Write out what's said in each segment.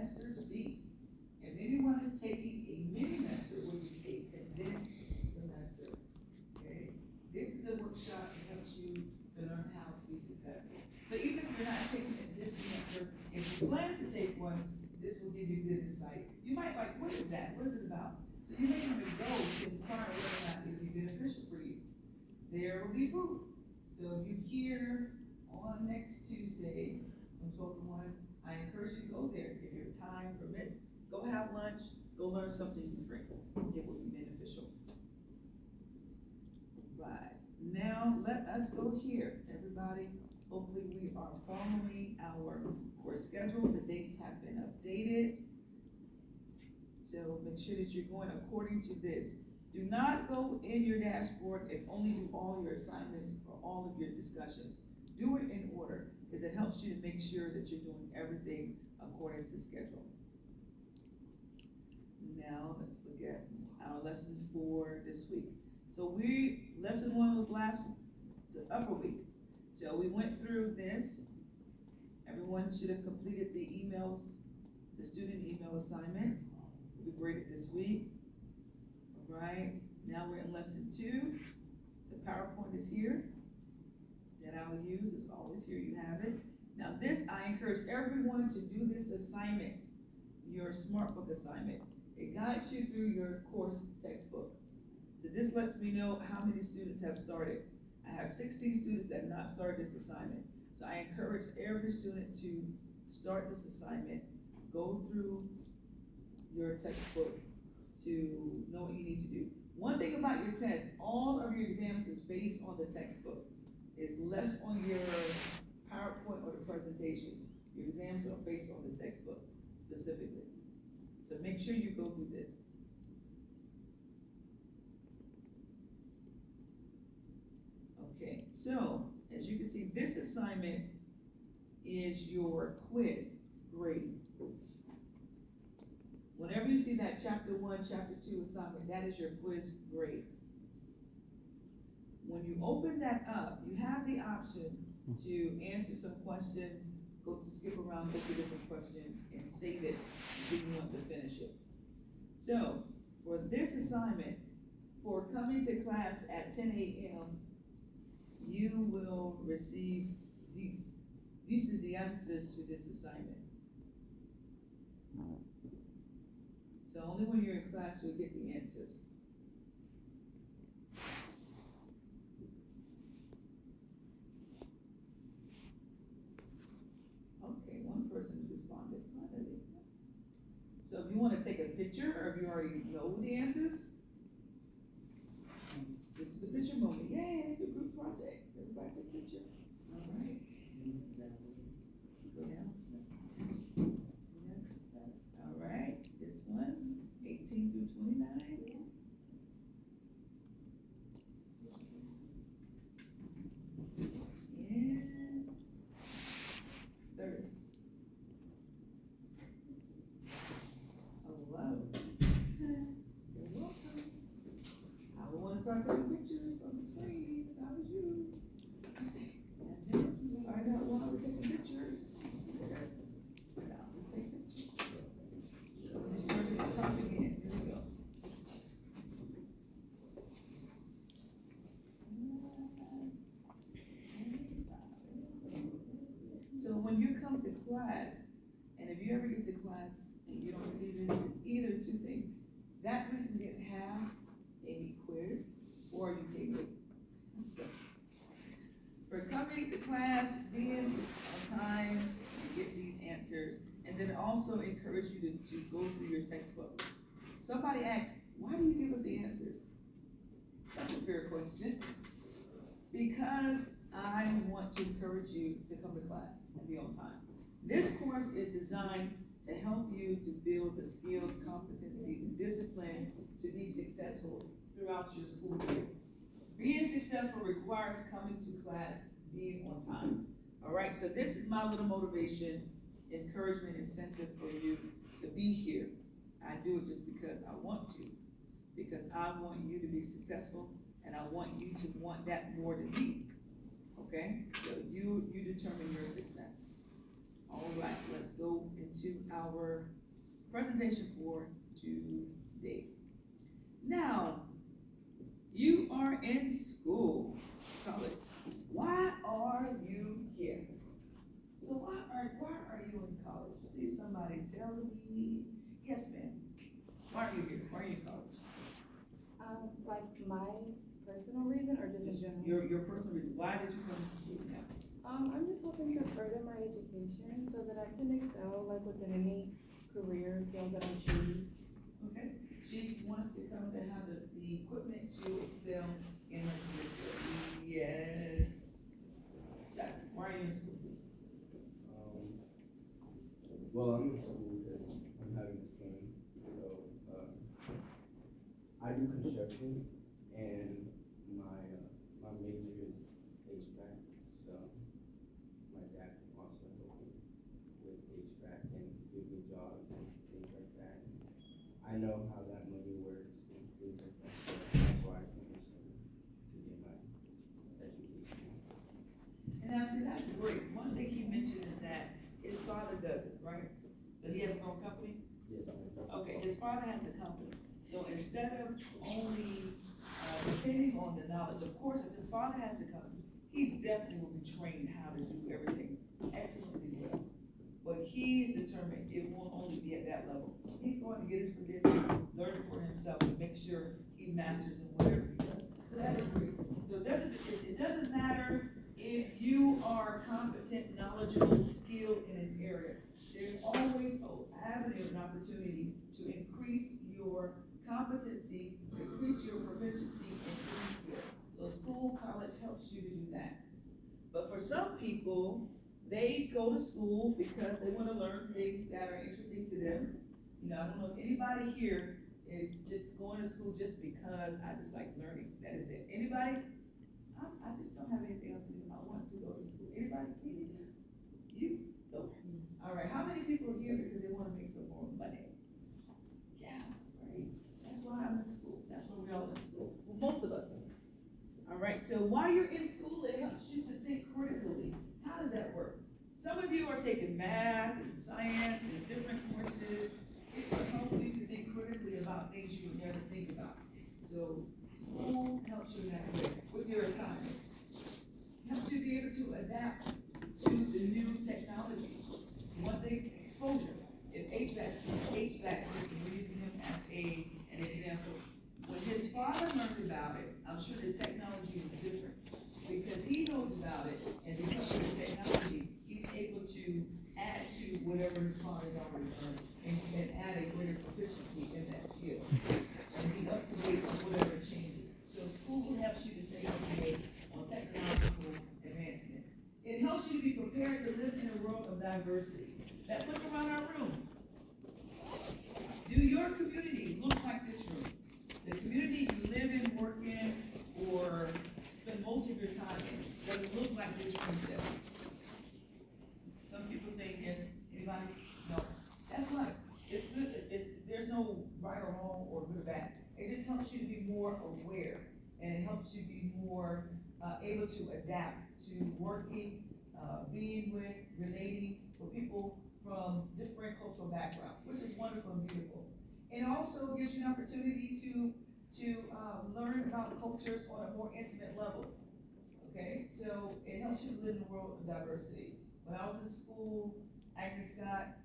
semester C. If anyone is taking a mini-mester, which is a condensed semester, okay? This is a workshop that helps you to learn how to be successful. So even if you're not taking it this semester, if you plan to take one, this will give you good insight. You might like, what is that? What is it about? So you may even go to inquire whether or not it will be beneficial for you. There will be food. So if you're here on next Tuesday from 12 to 1, I encourage you to go there. If your time permits, go have lunch, go learn something for free. It will be beneficial. Right, now let us go here, everybody. Hopefully we are following our course schedule. The dates have been updated. So make sure that you're going according to this. Do not go in your dashboard and only do all your assignments or all of your discussions. Do it in order, because it helps you to make sure that you're doing everything according to schedule. Now, let's look at our lesson for this week. So lesson 1 was the upper week. So we went through this. Everyone should have completed the student email assignment. We graded this week. All right, now we're in lesson 2. The PowerPoint is here that I'll use. It's always here, you have it. Now this, I encourage everyone to do this assignment, your SmartBook assignment. It guides you through your course textbook. So this lets me know how many students have started. I have 16 students that have not started this assignment. So I encourage every student to start this assignment, go through your textbook to know what you need to do. One thing about your test, all of your exams is based on the textbook. It's less on your PowerPoint or the presentations. Your exams are based on the textbook specifically. So make sure you go through this. Okay, so as you can see, this assignment is your quiz grade. Whenever you see that chapter 1, chapter 2 assignment, that is your quiz grade. When you open that up, you have the option to answer some questions, skip around, go through different questions, and save it if you want to finish it. So, for this assignment, for coming to class at 10 a.m., you will receive these. This is the answers to this assignment. So only when you're in class you'll get the answers. Okay, one person responded finally. So if you want to take a picture, or if you already know the answers, this is a picture moment. Yay, it's a group project. Everybody take a picture. All right. Go down. All right, this one, 18 through 29. And 30. Hello. You're welcome. I will want to start taking pictures on the screen if I was you. And then find out why we're taking pictures. Now, let's take pictures. Let me start at the top again. Here we go. So when you come to class, and if you ever get to class and you don't see this, it's either two things. That we didn't have any quiz, or you can't get. So, for coming to class, being on time, and get these answers, and then also encourage you to go through your textbook. Somebody asked, why do you give us the answers? That's a fair question. Because I want to encourage you to come to class and be on time. This course is designed to help you to build the skills, competency, and discipline to be successful throughout your school year. Being successful requires coming to class, being on time. All right, so this is my little motivation, encouragement, incentive for you to be here. I do it just because I want to, because I want you to be successful, and I want you to want that more than me. Okay, so you determine your success. All All right, let's go into our presentation for today. Now, you are in school, college. Why are you here? So why are you in college? See somebody telling me, yes ma'am, why are you here? Why are you in college? Like my personal reason or just in Just general? your personal reason, why did you come to school now? I'm just hoping to further my education so that I can excel like within any career field that I choose. Okay, she wants to come to have the equipment to excel in her career field. Yes. So, why are you in school? Well, I'm in school because I'm having a son, so I do construction, and my major is HVAC. So my dad can also help me with HVAC and give me jobs and things like that. I know how that money works and things like that. So that's why I finished to get my education. And now, see, that's great. One thing he mentioned is that his father does it, right? So he has his own company? Yes, ma'am. Okay, his father has a company. So instead of only depending on the knowledge, of course, if his father has a company, he's definitely will be trained how to do everything excellently well. But he's determined it won't only be at that level. He's going to get his credentials, learn it for himself, and make sure he masters in whatever he does. So that is great. So it doesn't matter if you are competent, knowledgeable, skilled in an area. There's always an avenue and opportunity to increase your competency, increase your proficiency, and increase skill. So school, college helps you to do that. But for some people, they go to school because they want to learn things that are interesting to them. You know, I don't know if anybody here is just going to school just because I just like learning. That is it. Anybody? I just don't have anything else to do. I want to go to school. Anybody? You? No. All right. How many people are here because they want to make some more money? Yeah, right. That's why I'm in school. That's why we're all in school. Well, most of us. All right. So while you're in school, it helps you to think critically. How does that work? Some of you are taking math and science and different courses. It will help you to think critically about things you would never think about. So school helps you in that way with your assignments. Helps you be able to adapt to the new technology. One thing, exposure. If HVAC system, we're using him as an example. When his father learned about it, I'm sure the technology is different because he knows about it, and because of the technology, he's able to add to whatever his father's already learned and add a greater proficiency in that skill and be up to date on whatever changes. So school helps you to stay up to date on technological advancements. It helps you to be prepared to live in a world of diversity. Let's look around our room. Do your community look like this room? The community you live in, work in, or spend most of your time in, does it look like this room set? Some people say yes. Anybody? No. That's life. It's good. There's no right or wrong or good or bad. It just helps you to be more aware, and it helps you be more able to adapt to working, being with, relating with people from different cultural backgrounds, which is wonderful and beautiful. It also gives you an opportunity to learn about cultures on a more intimate level. Okay, so it helps you live in a world of diversity. When I was in school, Agnes Scott,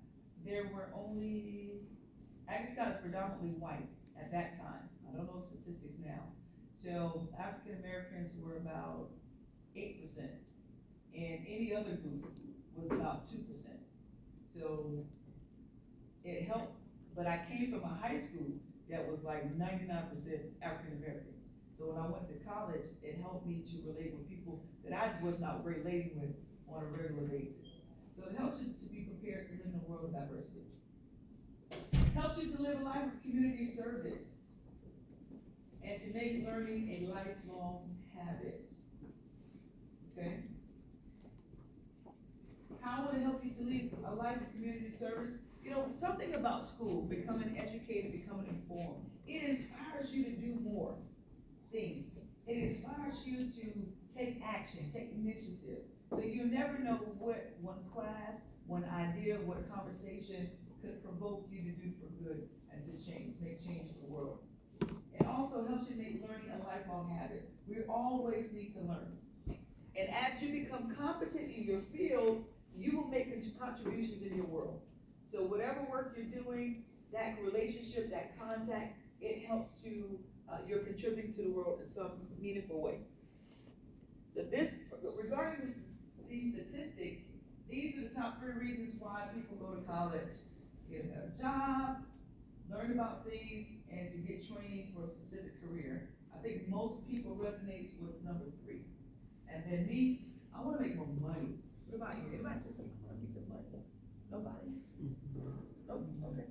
Agnes Scott is predominantly white at that time. I don't know statistics now. So African Americans were about 8%, and any other group was about 2%. So it helped, but I came from a high school that was like 99% African American. So when I went to college, it helped me to relate with people that I was not relating with on a regular basis. So it helps you to be prepared to live in a world of diversity. It helps you to live a life of community service and to make learning a lifelong habit. Okay? How will it help you to live a life of community service? You know, something about school, becoming educated, becoming informed, it inspires you to do more things. It inspires you to take action, take initiative. So you never know what one class, one idea, what a conversation could provoke you to do for good and to make change for the world. It also helps you make learning a lifelong habit. We always need to learn. And as you become competent in your field, you will make contributions in your world. So whatever work you're doing, that relationship, that contact, it helps to, you're contributing to the world in some meaningful way. So regarding these statistics, these are the top 3 reasons why people go to college. Get a job, learn about things, and to get training for a specific career. I think most people resonates with number 3. And then me, I wanna make more money. What about you? Anybody just wanna make the money? Nobody? Nope, okay.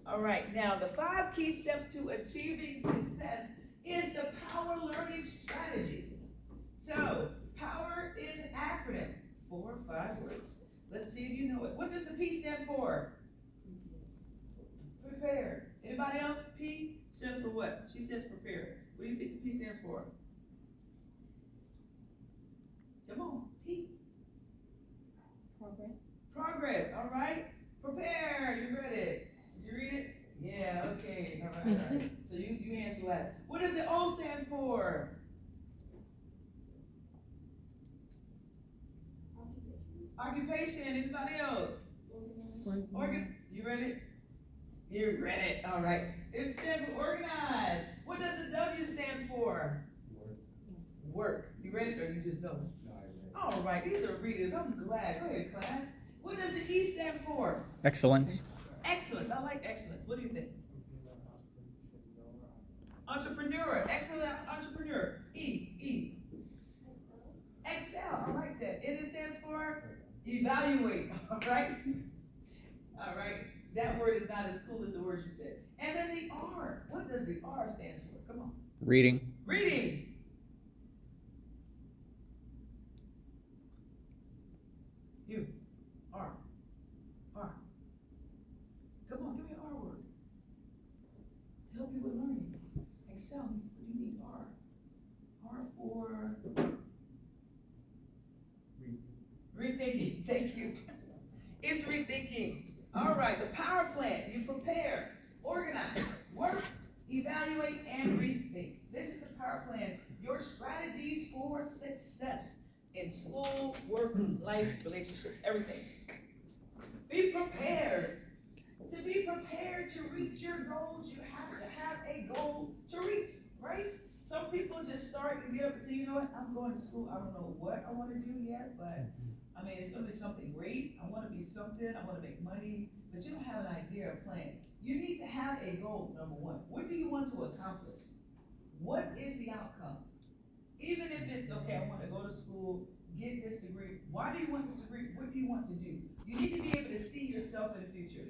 All right, now the 5 key steps to achieving success is the Power Learning Strategy. So, POWER is an acronym, 4 or 5 words. Let's see if you know it. What does the P stand for? Prepare. Anybody else? P stands for what? She says prepare. What do you think the P stands for? Come on, P. Progress. Progress, all right. Prepare, you read it. Did you read it? Yeah, okay, all right. So you answer last. What does the O stand for? Occupation, anybody else? You read it? You read it, all right. It stands for organize. What does the W stand for? Work. You read it or you just know? No, I read it. All right, these are readers, I'm glad. Go ahead, class. What does the E stand for? Excellence. Excellence, I like excellence. What do you think? Entrepreneur, excellent entrepreneur. E. Excel, I like that. And it stands for evaluate, all right? All right, that word is not as cool as the words you said. And then the R, what does the R stand for? Come on. Reading. Reading. You, R. Come on, give me an R word. To help you with learning. Excel, what do you need? R. R for? Rethinking, thank you. It's rethinking. All right, the power plan. You prepare, organize, work, evaluate, and rethink. This is the power plan. Your strategies for success in school, work, life, relationships, everything. Be prepared. To be prepared to reach your goals, you have to have a goal to reach, right? Some people just start and get up and say, you know what, I'm going to school. I don't know what I want to do yet, but I mean, it's going to be something great. I want to be something. I want to make money, but you don't have an idea or plan. You need to have a goal, number 1. What do you want to accomplish? What is the outcome? Even if it's, okay, I want to go to school, get this degree. Why do you want this degree? What do you want to do? You need to be able to see yourself in the future.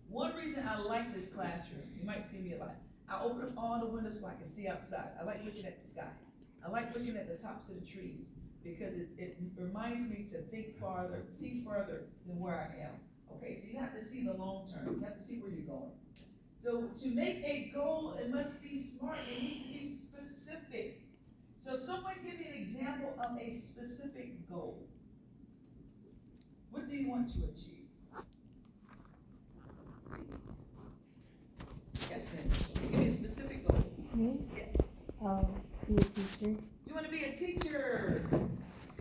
One reason I like this classroom, you might see me a lot, I open up all the windows so I can see outside. I like looking at the sky. I like looking at the tops of the trees because it reminds me to think farther, see further than where I am. Okay, so you have to see the long term. You have to see where you're going. So to make a goal, it must be smart. It needs to be specific. So someone give me an example of a specific goal. What do you want to achieve? Yes, ma'am. Give me a specific goal. Me? Yes. Be a teacher. You want to be a teacher.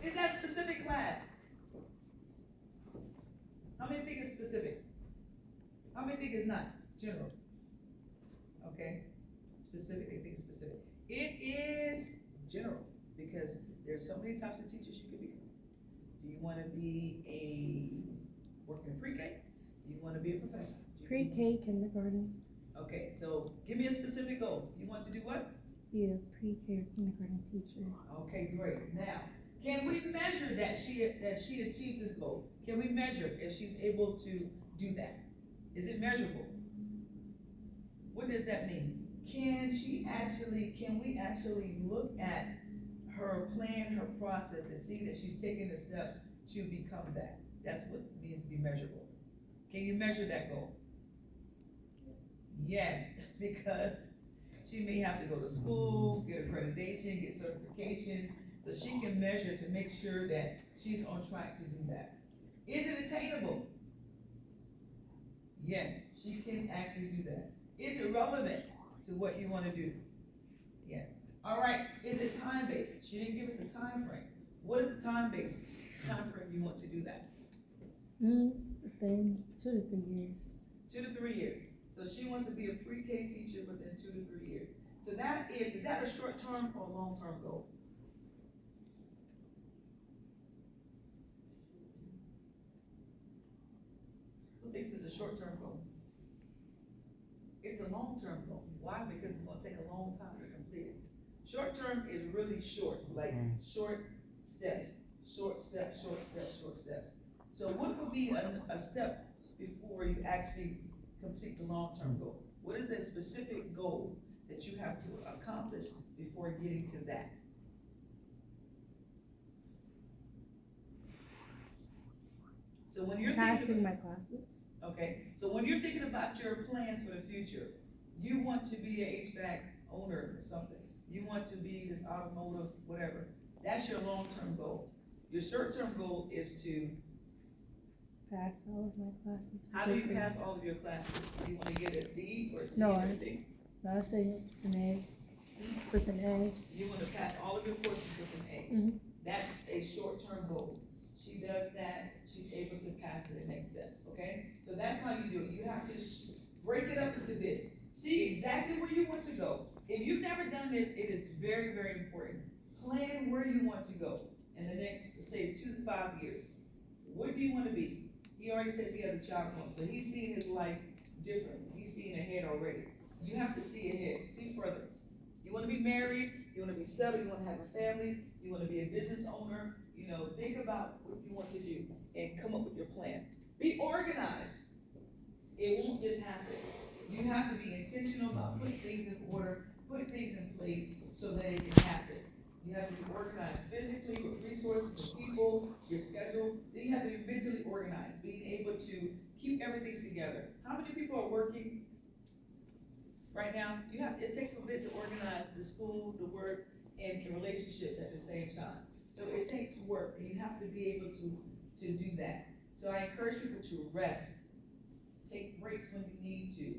Is that specific, class? How many think it's specific? How many think it's not? General. Okay. Specific, they think it's specific. It is general because there's so many types of teachers you can become. Do you want to be working in pre-K? Do you want to be a professor? Pre-K, kindergarten. Okay, so give me a specific goal. You want to do what? Be a pre-K or kindergarten teacher. Okay, great. Now, can we measure that she achieved this goal? Can we measure if she's able to do that? Is it measurable? What does that mean? Can we actually look at her plan, her process, to see that she's taking the steps to become that? That's what means to be measurable. Can you measure that goal? Yes, because she may have to go to school, get accreditation, get certifications, so she can measure to make sure that she's on track to do that. Is it attainable? Yes, she can actually do that. Is it relevant to what you wanna do? Yes. All right, is it time-based? She didn't give us a time frame. What is the time frame you want to do that? Within 2 to 3 years. 2 to 3 years. So she wants to be a pre-K teacher within 2 to 3 years. So that is that a short-term or long-term goal? Who thinks it's a short-term goal? It's a long-term goal. Why? Because it's gonna take a long time to complete it. Short-term is really short, like short steps, short steps, short steps, short steps. So what would be a step before you actually complete the long-term goal? What is a specific goal that you have to accomplish before getting to that? So when you're thinking Passing my classes. okay, so when you're thinking about your plans for the future, you want to be an HVAC owner or something. You want to be this automotive, whatever. That's your long-term goal. Your short-term goal is to, Pass all of my classes. how do you pass all of your classes? Do you want to get a D or C No, or everything? I say with an A. With an A. You want to pass all of your courses with an A. Mhm. That's a short-term goal. She does that, she's able to pass to the next step, okay? So that's how you do it. You have to break it up into bits. See exactly where you want to go. If you've never done this, it is very, very important. Plan where you want to go in the next, say, 2 to 5 years. What do you want to be? He already says he has a child one, so he's seeing his life differently. He's seeing ahead already. You have to see ahead, see further. You want to be married, you want to be settled, you want to have a family, you want to be a business owner. You know, think about what you want to do and come up with your plan. Be organized. It won't just happen. You have to be intentional about putting things in order, putting things in place so that it can happen. You have to be organized physically with resources and people, your schedule. Then you have to be mentally organized, being able to keep everything together. How many people are working right now? It takes a bit to organize the school, the work, and the relationships at the same time. So it takes work, and you have to be able to do that. So I encourage people to rest, take breaks when you need to,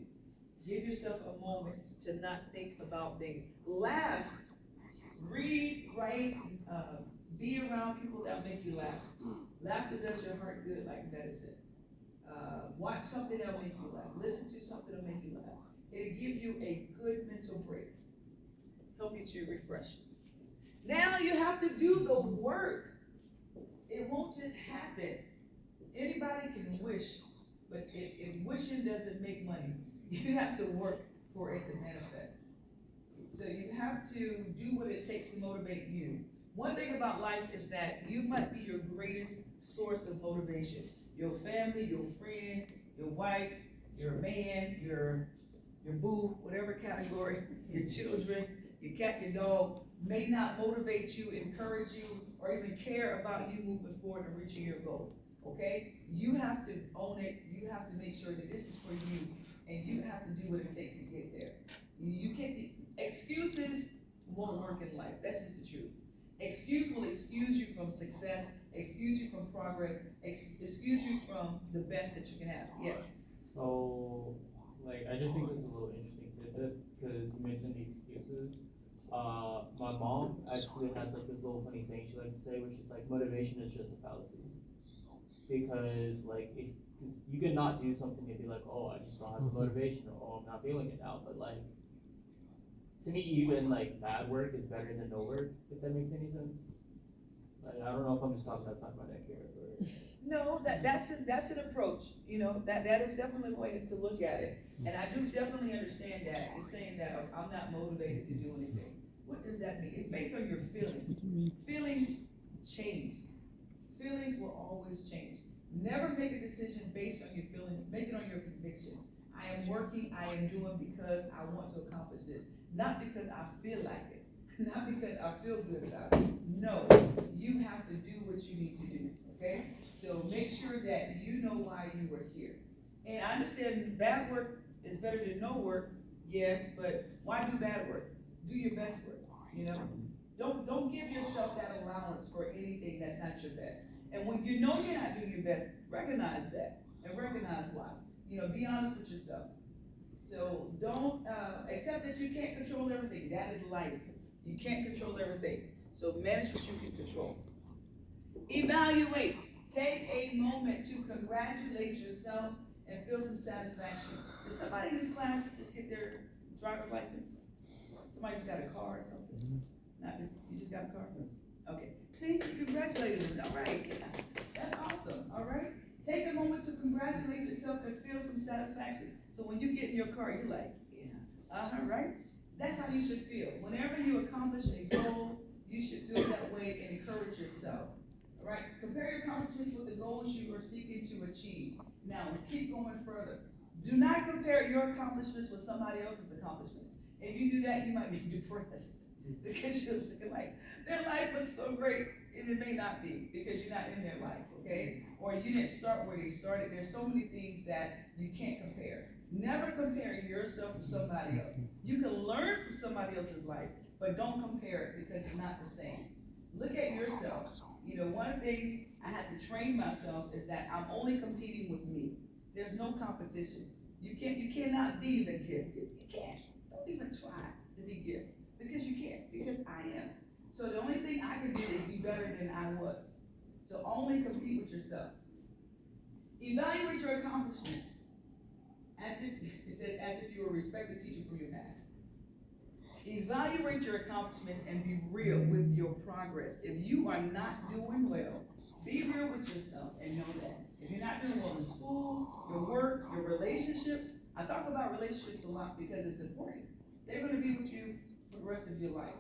give yourself a moment to not think about things. Laugh, read, write, be around people that make you laugh. Laughter does your heart good like medicine. Watch something that'll make you laugh. Listen to something that'll make you laugh. It'll give you a good mental break. Help get you refreshed. Now you have to do the work. It won't just happen. Anybody can wish, but if wishing doesn't make money, you have to work for it to manifest. So you have to do what it takes to motivate you. One thing about life is that you might be your greatest source of motivation. Your family, your friends, your wife, your man, your boo, whatever category, your children, your cat, your dog, may not motivate you, encourage you, or even care about you moving forward and reaching your goal, okay? You have to own it, you have to make sure that this is for you, and you have to do what it takes to get there. You can't be, excuses won't work in life, that's just the truth. Excuse will excuse you from success, excuse you from progress, excuse you from the best that you can have, yes. So, like, I just think this is a little interesting tidbit, because you mentioned the excuses. My mom actually has like this little funny saying she likes to say, which is like, motivation is just a fallacy. Because like, if you can not do something and be like, oh, I just don't have the motivation, or oh, I'm not feeling it now, but like, to me, even like bad work is better than no work, if that makes any sense. Like, I don't know if I'm just talking outside my neck here, or. No, that's an approach, you know, that is definitely a way to look at it. And I do definitely understand that, it's saying that I'm not motivated to do anything. What does that mean? It's based on your feelings. Feelings change. Feelings will always change. Never make a decision based on your feelings, make it on your conviction. I am working, I am doing because I want to accomplish this, not because I feel like it, not because I feel good about it. No, you have to do what you need to do, okay? So make sure that you know why you were here. And I understand bad work is better than no work, yes, but why do bad work? Do your best work, you know? Don't give yourself that allowance for anything that's not your best. And when you know you're not doing your best, recognize that and recognize why. You know, be honest with yourself. So don't, accept that you can't control everything. That is life. You can't control everything. So manage what you can control. Evaluate. Take a moment to congratulate yourself and feel some satisfaction. Did somebody in this class just get their driver's license? Somebody just got a car or something? Not just, you just got a car? Okay. See, you congratulated them. All right. Yeah. That's awesome. All right. Take a moment to congratulate yourself and feel some satisfaction. So when you get in your car, you're like, yeah, right? That's how you should feel. Whenever you accomplish a goal, you should feel that way and encourage yourself. All right? Compare your accomplishments with the goals you are seeking to achieve. Now, keep going further. Do not compare your accomplishments with somebody else's accomplishments. If you do that, you might be depressed because you're looking like their life looks so great, and it may not be because you're not in their life, okay? Or you didn't start where they started. There's so many things that you can't compare. Never compare yourself to somebody else. You can learn from somebody else's life, but don't compare it because it's not the same. Look at yourself. You know, one thing I had to train myself is that I'm only competing with me. There's no competition. You cannot be the gift. You can't. Don't even try to be gift because you can't, because I am. So the only thing I can do is be better than I was. So only compete with yourself. Evaluate your accomplishments. It says, as if you were a respected teacher from your past. Evaluate your accomplishments and be real with your progress. If you are not doing well, be real with yourself and know that. If you're not doing well in school, your work, your relationships, I talk about relationships a lot because it's important. They're going to be with you for the rest of your life.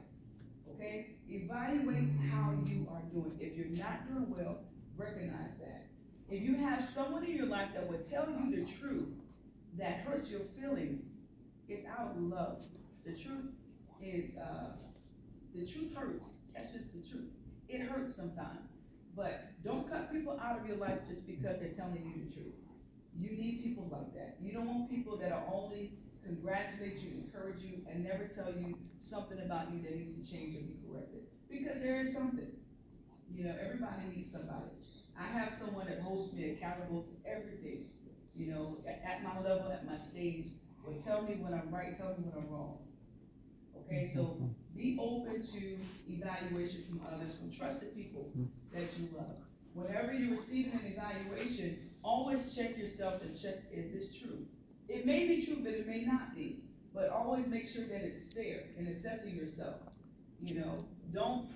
Okay? Evaluate how you are doing. If you're not doing well, recognize that. If you have someone in your life that will tell you the truth that hurts your feelings, it's out of love. The truth is, the truth hurts. That's just the truth. It hurts sometimes. But don't cut people out of your life just because they're telling you the truth. You need people like that. You don't want people that are only congratulate you, encourage you, and never tell you something about you that needs to change or be corrected. Because there is something. You know, everybody needs somebody. I have someone that holds me accountable to everything. You know, at my level, at my stage, will tell me when I'm right, tell me when I'm wrong. Okay, so be open to evaluation from others, from trusted people that you love. Whenever you're receiving an evaluation, always check yourself and check, is this true? It may be true, but it may not be. But always make sure that it's fair in assessing yourself. You know, don't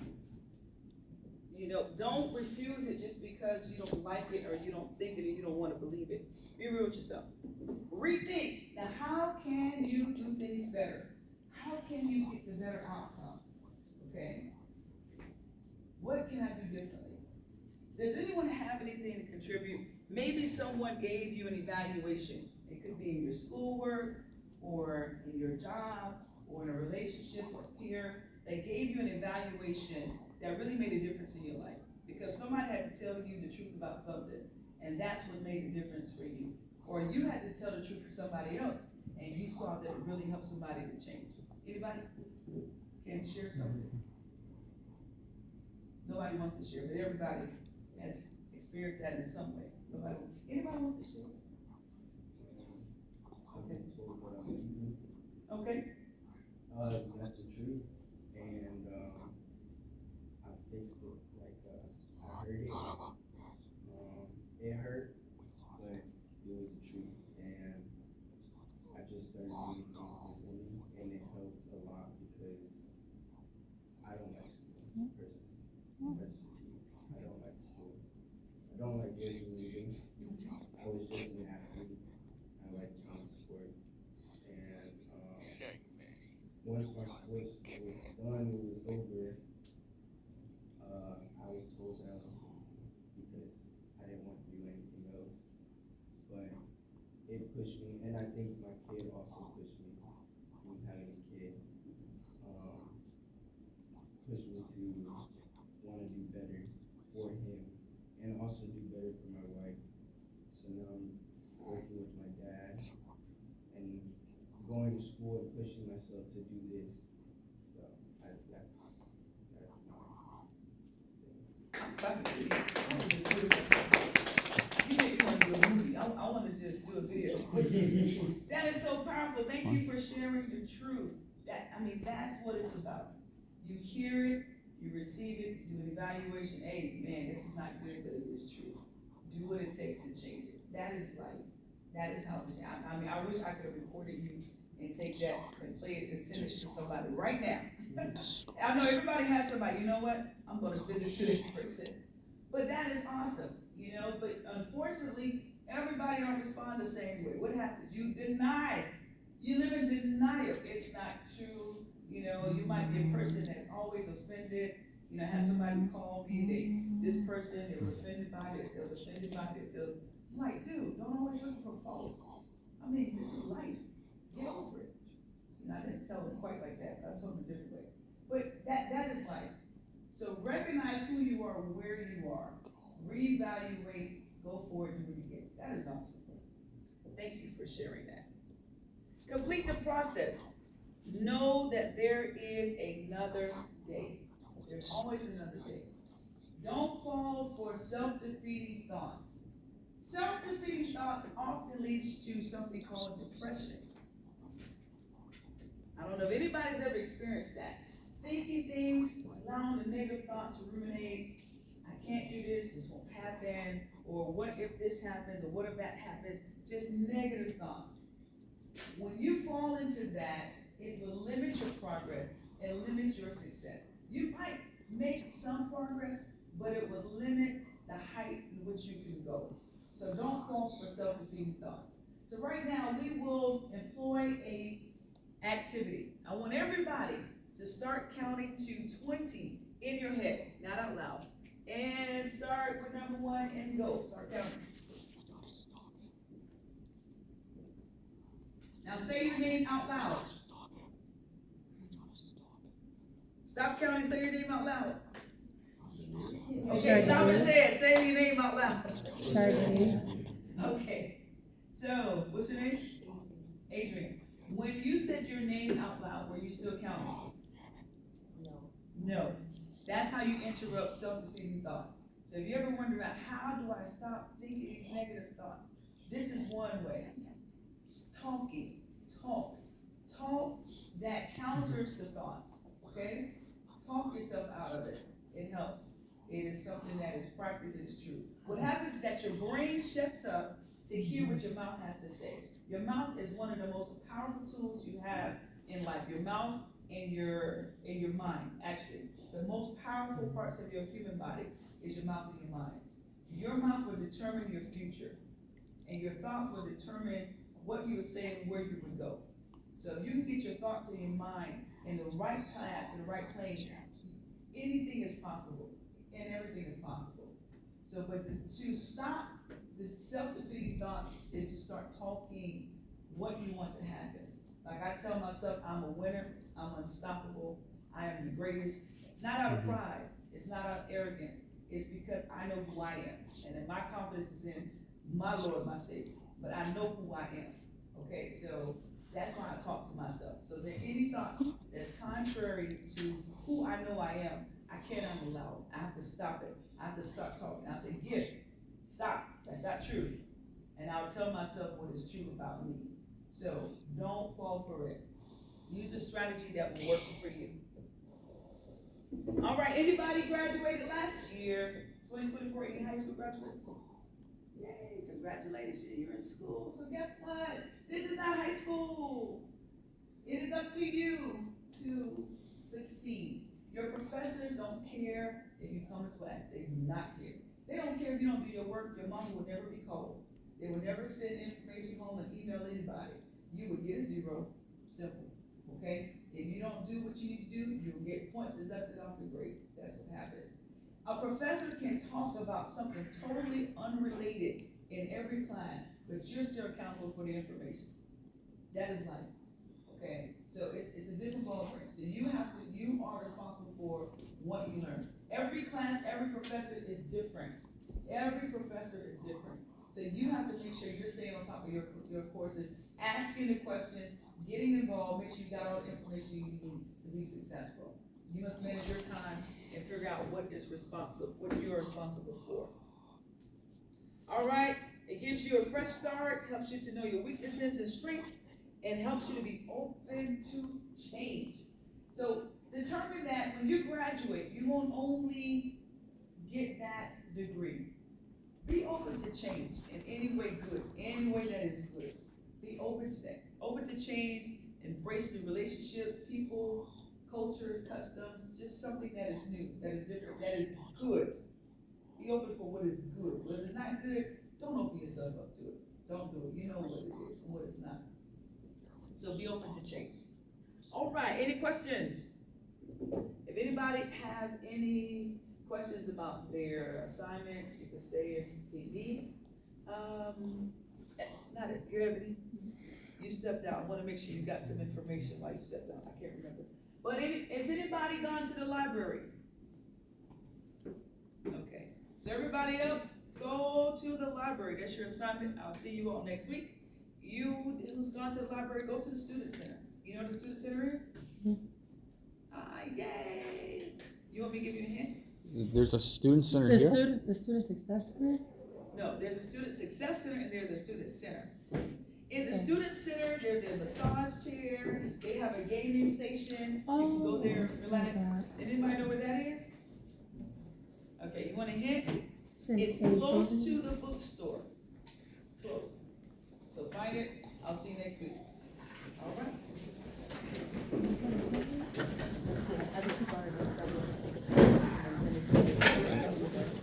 refuse it just because you don't like it or you don't think it or you don't want to believe it. Be real with yourself. Rethink. Now, how can you do things better? How can you get the better outcome? Okay? What can I do differently? Does anyone have anything to contribute? Maybe someone gave you an evaluation. It could be in your schoolwork or in your job or in a relationship or peer. They gave you an evaluation that really made a difference in your life because somebody had to tell you the truth about something, and that's what made a difference for you. Or you had to tell the truth to somebody else, and you saw that it really helped somebody to change. Anybody can share something? Nobody wants to share, but everybody has experienced that in some way. Anybody wants to share? Okay. Okay. That's the truth, and I faced it, I heard it. It hurt, but it was the truth, and I just started doing things differently, and it helped a lot because I don't like school, personally. That's just me. I don't like school. I don't like reading. I was just an athlete. I like playing sport, and once my sports was done, it was over, I was told that I was lazy because I didn't want to do anything else. But it pushed me, and I think my kid also pushed me. Me having a kid pushed me to want to do better for him and also do better for my wife. So now I'm working with my dad and going to school and pushing myself to do this. So that's my thing. do a video. That is so powerful. Thank you for sharing the truth. That's what it's about. You hear it, you receive it, you do an evaluation. Hey, man, this is not good, but it is true. Do what it takes to change it. That is life. That is how it is. I wish I could have recorded you and take that and play it and send it to somebody right now. I know everybody has somebody, you know what? I'm gonna send this to this person. But that is awesome, but unfortunately, everybody don't respond the same way. What happens? You deny. You live in denial. It's not true. You might be a person that's always offended. I had somebody call me, this person, they was offended by this, they was offended by this. I'm like, dude, don't always look for faults. This is life. Get over it. I didn't tell them quite like that, but I told them a different way. But that is life. So recognize who you are, where you are. Reevaluate, go forward, and do it again. That is awesome. Thank you for sharing that. Complete the process. Know that there is another day. There's always another day. Don't fall for self-defeating thoughts. Self-defeating thoughts often leads to something called depression. I don't know if anybody's ever experienced that. Thinking things, allowing the negative thoughts to ruminate. I can't do this, this won't happen, or what if this happens, or what if that happens? Just negative thoughts. When you fall into that, it will limit your progress and limit your success. You might make some progress, but it will limit the height in which you can go. So don't fall for self-defeating thoughts. So right now, we will employ a activity. I want everybody to start counting to 20 in your head, not out loud. And start with number 1 and go. Start counting. Now say your name out loud. Stop counting, say your name out loud. Okay, stop and say it. Say your name out loud. Okay. So, what's your name? Adrian. When you said your name out loud, were you still counting? No. That's how you interrupt self-defeating thoughts. So if you ever wonder about how do I stop thinking these negative thoughts, this is one way. Talking. Talk that counters the thoughts. Okay? Talk yourself out of it. It helps. It is something that is practical, it is true. What happens is that your brain shuts up to hear what your mouth has to say. Your mouth is one of the most powerful tools you have in life. Your mouth and your mind, actually. The most powerful parts of your human body is your mouth and your mind. Your mouth will determine your future, and your thoughts will determine what you will say and where you would go. So if you can get your thoughts and your mind in the right path, in the right plane, anything is possible, and everything is possible. So, but to stop the self-defeating thoughts is to start talking what you want to happen. Like I tell myself, I'm a winner, I'm unstoppable, I am the greatest. Not out of pride, it's not out of arrogance, it's because I know who I am. And then my confidence is in my Lord, my Savior, but I know who I am. Okay, so that's why I talk to myself. So there any thoughts that's contrary to who I know I am, I cannot allow it. I have to stop it. I have to start talking. I say, Gift, stop, that's not true. And I'll tell myself what is true about me. So don't fall for it. Use a strategy that will work for you. All right, anybody graduated last year, 2024, any high school graduates? Yay, congratulations, you're in school. So guess what? This is not high school. It is up to you to succeed. Your professors don't care if you come to class. They do not care. They don't care if you don't do your work. Your mama will never be called. They will never send information home and email anybody. You will get a 0. Simple. Okay? If you don't do what you need to do, you'll get points deducted off your grades. That's what happens. A professor can talk about something totally unrelated in every class, but you're still accountable for the information. That is life. Okay? So it's a different ballgame. So you are responsible for what you learn. Every class, every professor is different. Every professor is different. So you have to make sure you're staying on top of your courses, asking the questions, getting involved, make sure you got all the information you need to be successful. You must manage your time and figure out what you're responsible for. All right, It gives you a fresh start, helps you to know your weaknesses and strengths, and helps you to be open to change. So determine that when you graduate, you won't only get that degree. Be open to change in any way good, any way that is good. Be open to that. Open to change, embrace new relationships, people, cultures, customs, just something that is new, that is different, that is good. Be open for what is good. What is not good, don't open yourself up to it. Don't do it. You know what it is and what it's not. So be open to change. All right, any questions? If anybody have any questions about their assignments, you can stay as CD. Not it, you're Ebony? You stepped out. I wanna make sure you got some information while you stepped out. I can't remember. But has anybody gone to the library? Okay, so everybody else, go to the library. That's your assignment. I'll see you all next week. You who's gone to the library, go to the student center. You know what the student center is? Yay! You want me to give you a hint? There's a student center The here? student success center? No, there's a student success center and there's a student center. In the student center, there's a massage chair, they have a gaming station, you can go there, relax. God. Anybody know where that is? Okay, you want a hint? Since It's April. close to the bookstore. Close. So find it, I'll see you next week. All right?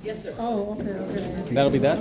Yes, sir. Oh, okay. That'll be that?